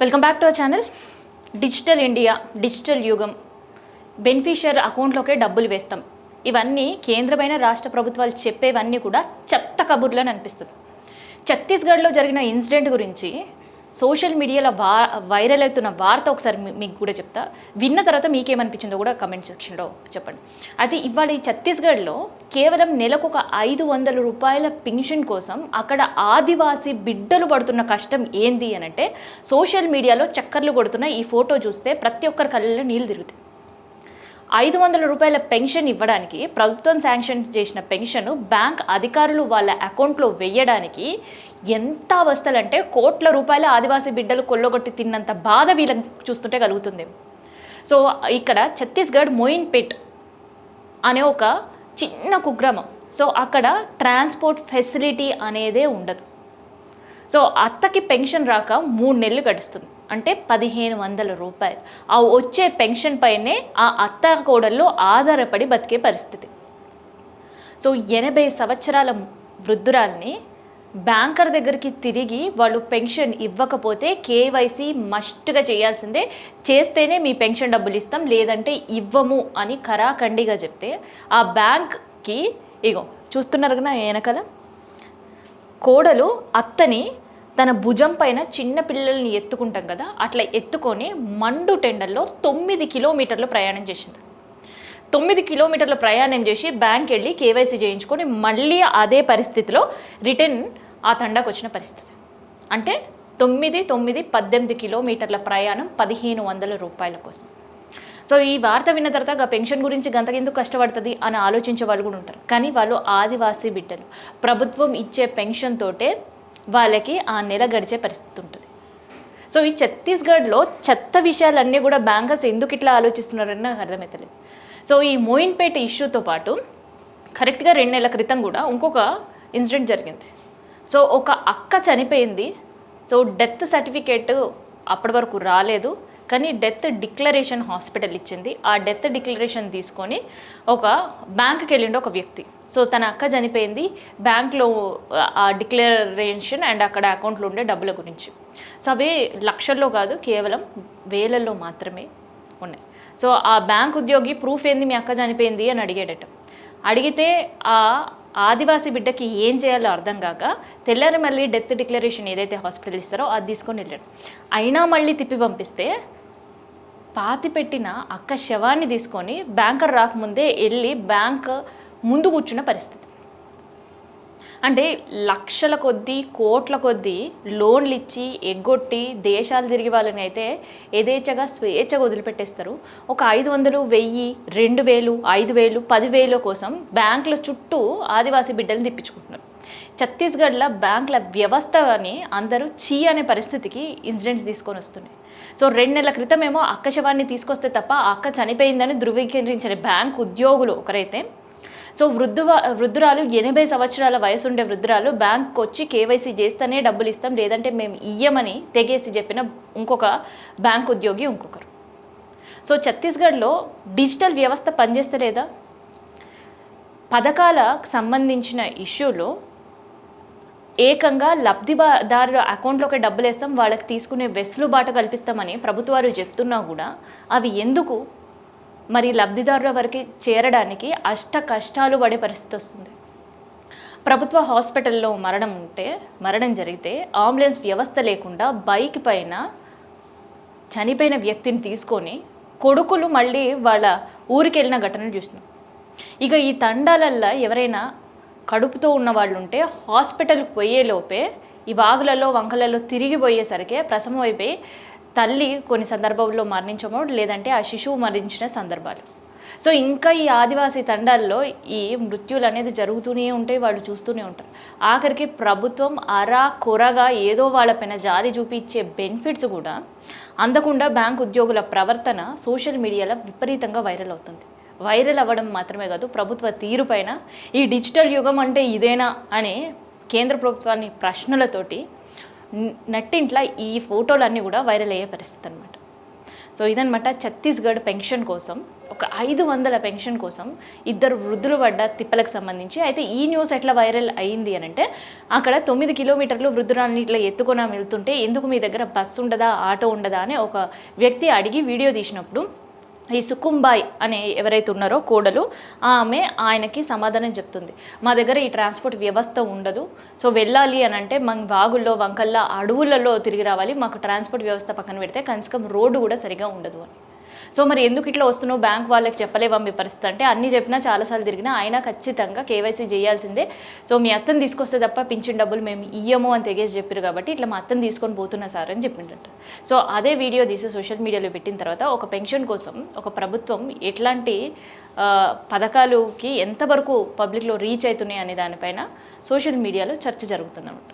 Welcome back to our channel. Digital India, digital యుగం, beneficiary అకౌంట్లోకే డబ్బులు వేస్తాం. ఇవన్నీ కేంద్రమైన రాష్ట్ర ప్రభుత్వాలు చెప్పేవన్నీ కూడా చెత్త కబుర్లని అనిపిస్తుంది. ఛత్తీస్గఢ్లో జరిగిన ఇన్సిడెంట్ గురించి సోషల్ మీడియాలో వైరల్ అవుతున్న వార్త ఒకసారి మీకు కూడా చెప్తా. విన్న తర్వాత మీకేమనిపించిందో కూడా కమెంట్ సెక్షన్లో చెప్పండి. అయితే ఇవాళ ఈ ఛత్తీస్గఢ్లో కేవలం నెలకు ఒక 500 రూపాయల పెన్షన్ కోసం అక్కడ ఆదివాసీ బిడ్డలు పడుతున్న కష్టం ఏంది అని అంటే సోషల్ మీడియాలో చక్కర్లు కొడుతున్న ఈ ఫోటో చూస్తే ప్రతి ఒక్కరి కళ్ళలో నీళ్ళు తిరుగుతాయి. 500 రూపాయల పెన్షన్ ఇవ్వడానికి ప్రభుత్వం శాంక్షన్ చేసిన పెన్షన్ బ్యాంక్ అధికారులు వాళ్ళ అకౌంట్లో వేయడానికి ఎంత అవస్థలంటే కోట్ల రూపాయల ఆదివాసీ బిడ్డలు కొల్లగొట్టి తిన్నంత బాధ వీళ్ళని చూస్తుంటే కలుగుతుంది. సో ఇక్కడ ఛత్తీస్గఢ్ మోయిన్పేట్ అనే ఒక చిన్న కుగ్రామం. సో అక్కడ ట్రాన్స్పోర్ట్ ఫెసిలిటీ అనేదే ఉండదు. సో అత్తకి పెన్షన్ రాక 3 నెలలు గడుస్తుంది. అంటే 1500 రూపాయలు. ఆ వచ్చే పెన్షన్ పైనే ఆ అత్త కోడల్లో ఆధారపడి బతికే పరిస్థితి. సో 80 సంవత్సరాల వృద్ధురాల్ని బ్యాంకర్ దగ్గరికి తిరిగి వాళ్ళు పెన్షన్ ఇవ్వకపోతే కేవైసీ మస్ట్గా చేయాల్సిందే, చేస్తేనే మీ పెన్షన్ డబ్బులు ఇస్తాం, లేదంటే ఇవ్వము అని కరాఖండిగా చెప్తే ఆ బ్యాంక్కి ఇగో చూస్తున్నారు కదా వెనకాల కోడలు అత్తని తన భుజం పైన చిన్న పిల్లల్ని ఎత్తుకుంటాం కదా అట్లా ఎత్తుకొని మండు టెండర్లో 9 కిలోమీటర్లు ప్రయాణం చేసింది. 9 కిలోమీటర్ల ప్రయాణం చేసి బ్యాంక్ వెళ్ళి కేవైసీ చేయించుకొని మళ్ళీ అదే పరిస్థితిలో రిటర్న్ ఆ తండాకు వచ్చిన పరిస్థితి. అంటే 18 కిలోమీటర్ల ప్రయాణం 1500 రూపాయల కోసం. సో ఈ వార్త విన్న తర్వాత పెన్షన్ గురించి గంతకెందుకు కష్టపడుతుంది అని ఆలోచించే వాళ్ళు కూడా ఉంటారు. కానీ వాళ్ళు ఆదివాసీ బిడ్డలు. ప్రభుత్వం ఇచ్చే పెన్షన్ తోటే వాళ్ళకి ఆ నెల గడిచే పరిస్థితి ఉంటుంది. సో ఈ ఛత్తీస్గఢ్లో చెత్త విషయాలన్నీ కూడా బ్యాంకర్స్ ఎందుకు ఇట్లా ఆలోచిస్తున్నారని నాకు అర్థమవుతలేదు. సో ఈ మోయిన్పేట ఇష్యూతో పాటు కరెక్ట్గా 2 నెలల క్రితం కూడా ఇంకొక ఇన్సిడెంట్ జరిగింది. సో ఒక అక్క చనిపోయింది. సో డెత్ సర్టిఫికేట్ అప్పటి వరకు రాలేదు, కానీ డెత్ డిక్లరేషన్ హాస్పిటల్ ఇచ్చింది. ఆ డెత్ డిక్లరేషన్ తీసుకొని ఒక బ్యాంకుకి వెళ్ళిండు ఒక వ్యక్తి. సో తన అక్క చనిపోయింది, బ్యాంక్లో ఆ డిక్లరేషన్ అండ్ అక్కడ అకౌంట్లో ఉండే డబ్బుల గురించి. సో అవి లక్షల్లో కాదు, కేవలం వేలల్లో మాత్రమే ఉన్నాయి. సో ఆ బ్యాంక్ ఉద్యోగి ప్రూఫ్ ఏంది మీ అక్క చనిపోయింది అని అడిగాడట. అడిగితే ఆ ఆదివాసీ బిడ్డకి ఏం చేయాలో అర్థం కాక తెల్లారి మళ్ళీ డెత్ డిక్లరేషన్ ఏదైతే హాస్పిటల్ ఇస్తారో అది తీసుకొని వెళ్ళాడు. అయినా మళ్ళీ తిప్పి పంపిస్తే పాతి పెట్టిన అక్క శవాన్ని తీసుకొని బ్యాంకర్ రాకముందే వెళ్ళి బ్యాంక్ ముందు కూర్చున్న పరిస్థితి. అంటే లక్షల కొద్దీ కోట్ల కొద్దీ లోన్లు ఇచ్చి ఎగ్గొట్టి దేశాలు తిరిగి వాళ్ళని అయితే యథేచ్ఛగా స్వేచ్ఛగా వదిలిపెట్టేస్తారు. ఒక 500, 1000, 2000, 5000, 10,000 కోసం బ్యాంకుల చుట్టూ ఆదివాసీ బిడ్డలను తిప్పించుకుంటున్నారు. ఛత్తీస్గఢ్లో బ్యాంకుల వ్యవస్థని అందరూ చీ అనే పరిస్థితికి ఇన్సిడెంట్స్ తీసుకొని వస్తున్నాయి. సో 2 నెలల క్రితమేమో అక్క శవాన్ని తీసుకొస్తే తప్ప ఆ అక్క చనిపోయిందని ధృవీకరించిన బ్యాంక్ ఉద్యోగులు ఒకరైతే, సో వృద్ధురాలు 80 సంవత్సరాల వయసు ఉండే వృద్ధురాలు బ్యాంక్కి వచ్చి కేవైసీ చేస్తేనే డబ్బులు ఇస్తాం, లేదంటే మేము ఇయ్యమని తెగేసి చెప్పిన ఇంకొక బ్యాంక్ ఉద్యోగి ఇంకొకరు. సో ఛత్తీస్గఢ్లో డిజిటల్ వ్యవస్థ పనిచేస్తలేదా? పథకాలకు సంబంధించిన ఇష్యూలో ఏకంగా లబ్ధిదారుల అకౌంట్లోకి డబ్బులు వేస్తాం, వాళ్ళకి తీసుకునే వెసులుబాటు కల్పిస్తామని ప్రభుత్వాలు చెప్తున్నా కూడా అవి ఎందుకు మరి లబ్ధిదారుల వరకు చేరడానికి కష్టాలు పడే పరిస్థితి వస్తుంది. ప్రభుత్వ హాస్పిటల్లో మరణం జరిగితే అంబులెన్స్ వ్యవస్థ లేకుండా బైక్ పైన చనిపోయిన వ్యక్తిని తీసుకొని కొడుకులు మళ్ళీ వాళ్ళ ఊరికి వెళ్ళిన ఘటనలు చూస్తున్నాం. ఇక ఈ తండాలల్లో ఎవరైనా కడుపుతో ఉన్న వాళ్ళు ఉంటే హాస్పిటల్కి పోయేలోపే ఈ వాగులలో వంకలలో తిరిగిపోయేసరికి ప్రసవం అయిపోయి తల్లి కొన్ని సందర్భాల్లో మరణించమో, లేదంటే ఆ శిశువు మరణించిన సందర్భాలు. సో ఇంకా ఈ ఆదివాసీ తండాల్లో ఈ మృత్యులు అనేది జరుగుతూనే ఉంటాయి, వాళ్ళు చూస్తూనే ఉంటారు. ఆఖరికి ప్రభుత్వం కొరగా ఏదో వాళ్ళపైన జాలి చూపించే బెనిఫిట్స్ కూడా అందకుండా బ్యాంక్ ఉద్యోగుల ప్రవర్తన సోషల్ మీడియాలో విపరీతంగా వైరల్ అవుతుంది. వైరల్ అవ్వడం మాత్రమే కాదు, ప్రభుత్వ తీరుపైన ఈ డిజిటల్ యుగం అంటే ఇదేనా అనే కేంద్ర ప్రభుత్వాన్ని ప్రశ్నలతోటి నట్టింట్లా ఈ ఫోటోలన్నీ కూడా వైరల్ అయ్యే పరిస్థితి అన్నమాట. సో ఇదనమాట ఛత్తీస్గఢ్ పెన్షన్ కోసం ఒక 500 పెన్షన్ కోసం ఇద్దరు వృద్ధులు పడ్డ తిప్పలకు సంబంధించి. అయితే ఈ న్యూస్ ఎట్లా వైరల్ అయ్యింది అని అంటే, అక్కడ 9 కిలోమీటర్లు వృద్ధురాలని ఇట్లా ఎత్తుకొని వెళ్తుంటే ఎందుకు మీ దగ్గర బస్సు ఉండదా, ఆటో ఉండదా అని ఒక వ్యక్తి అడిగి వీడియో తీసినప్పుడు ఈ సుకుంబాయ్ అనే ఎవరైతే ఉన్నారో కోడలు, ఆమె ఆయనకి సమాధానం చెప్తుంది. మా దగ్గర ఈ ట్రాన్స్పోర్ట్ వ్యవస్థ ఉండదు, సో వెళ్ళాలి అని అంటే మన వాగుల్లో వంకల్లో అడవులలో తిరిగి రావాలి, మాకు ట్రాన్స్పోర్ట్ వ్యవస్థ పక్కన పెడితే కనీసం రోడ్డు కూడా సరిగా ఉండదు అని. సో మరి ఎందుకు ఇట్లా వస్తున్నావు, బ్యాంక్ వాళ్ళకి చెప్పలేవా మీ పరిస్థితి అంటే, అన్నీ చెప్పినా చాలాసార్లు తిరిగినా అయినా ఖచ్చితంగా కేవైసీ చేయాల్సిందే, సో మీ అత్తను తీసుకొస్తే తప్ప పింఛన్ డబ్బులు మేము ఇయ్యము అని తెగేసి చెప్పారు కాబట్టి ఇట్లా మా అత్తను తీసుకొని పోతున్నా సార్ అని చెప్పిండట. సో అదే వీడియో తీసి సోషల్ మీడియాలో పెట్టిన తర్వాత ఒక పెన్షన్ కోసం ఒక ప్రభుత్వం ఎట్లాంటి పథకాలుకి ఎంతవరకు పబ్లిక్లో రీచ్ అవుతున్నాయి అనే దానిపైన సోషల్ మీడియాలో చర్చ జరుగుతుందన్నమాట.